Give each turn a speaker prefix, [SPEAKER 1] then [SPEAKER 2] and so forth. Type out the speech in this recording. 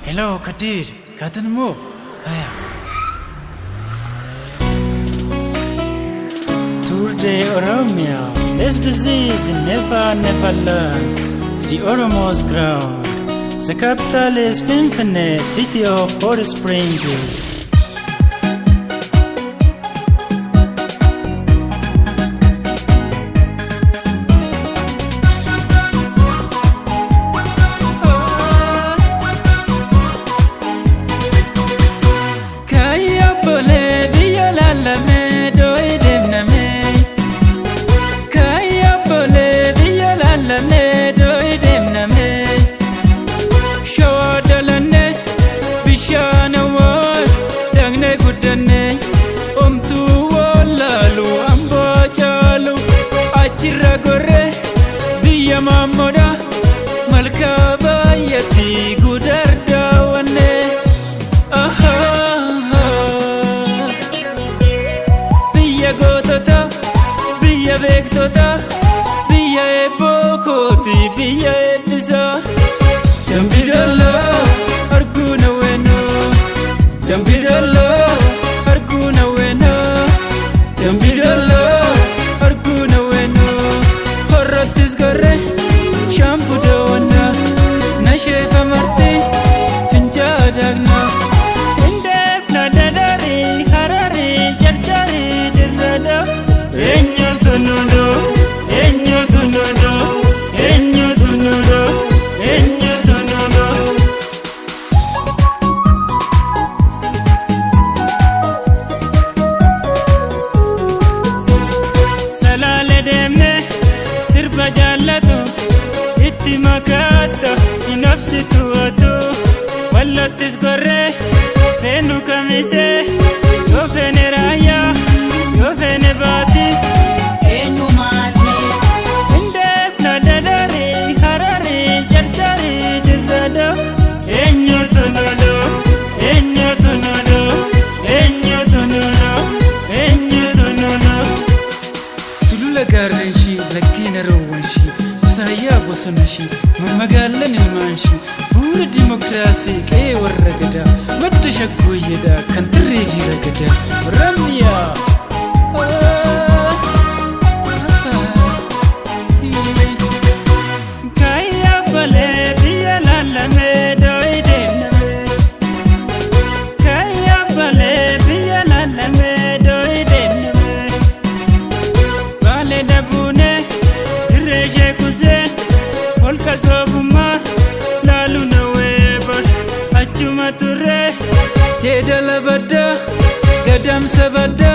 [SPEAKER 1] Hello, Kadir. Katan mo. Aya. Today Oromia. This disease never learn. The Oromo's ground. The capital is Finfinne, city of Hot Springs. Mamoda malkaba yati gudarda wane aha biya gotota biya bektota biya ebokoti biya ebisa dambidalla arguna weno dambidalla arguna weno dambidalla arguna weno horrotis gore shampoo dawana nashefa marti finjadagna indef na dadari harari jarjari dirada enyo tunudo enyo tunudo enyo tunudo enyo tunudo salale demne sirba jallatu makata inafsi tuatu wala tisgore fenu kamise yo fene raya yo fene bati fenu mati indef na dadari harari jarjari dirada enyo tunudo enyo tunudo enyo tunudo enyo tunudo sulula garrenshi lakina rawanshi saya bosonashi mamagalan ilmanshi bura demokrasi kay warragada madda shakkoyeda kan tirrefi ragada ramya kaya bale biya lalame doide kaya bale biya lalame doide bale dabune direje kuzen olka sobuma lalu naweba achuma ture jedala bada gadam sabada